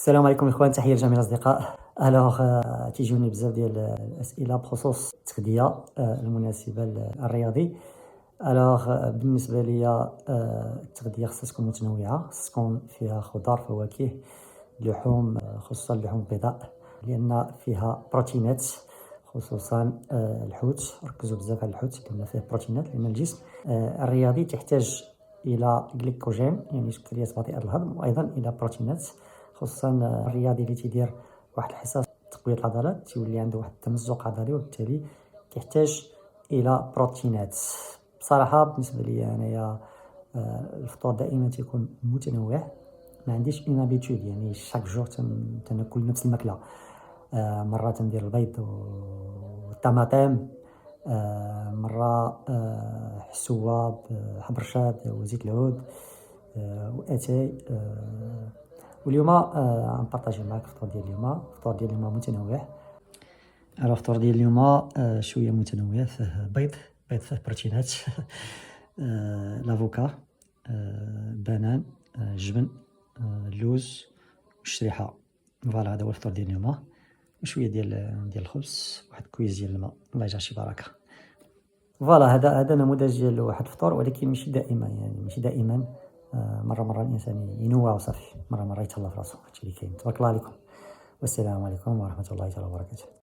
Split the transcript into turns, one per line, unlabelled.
السلام عليكم اخوان، تحيه لجميع الاصدقاء. تيجوني بزاف ديال الاسئله بخصوص التغذيه المناسبه للرياضي. بالنسبه لي التغذيه خصها تكون متنوعه، خصها تكون فيها خضار، فواكه، لحوم، خصوصا اللحوم البيضاء لان فيها بروتينات، خصوصا الحوت. ركزوا بزاف على الحوت لان فيه بروتينات، لان الجسم الرياضي تحتاج الى جليكوجين يعني سكريات بطيئه الهضم، وايضا الى بروتينات، خصوصا الرياضي اللي تيدير واحد الحصص تقويه العضلات تيولي عنده واحد التمزق عضلي، وبالتالي تحتاج الى بروتينات. بصراحه بالنسبه لي انايا الفطور دائما تيكون متنوع، ما عنديش اون ابيتود يعني شاك جور تناكل نفس الماكله. مره تندير البيض والطماطم، مره حسوه بحبرشاد وزيت العود واتاي. واليوم غنبارطاجي معاك الفطور ديال اليوم. الفطور ديال اليوم متنوع. الفطور ديال اليوم شويه متنوع، فيه بيض فيه بروتينات لافوكا، بنان، جبن، اللوز والشريحه. فوالا هذا هو الفطور ديال اليوم، وشويه ديال الخبز، واحد كويس ديال الماء. الله يجعل شي بركه. فوالا هذا نموذج ديال واحد الفطور، ولكن ماشي دائما، يعني ماشي دائما. مره الانسان ينوع وصافي، مره يتهلا في راسو. هادشي اللي كاين. تبارك الله عليكم، والسلام عليكم ورحمه الله تعالى وبركاته.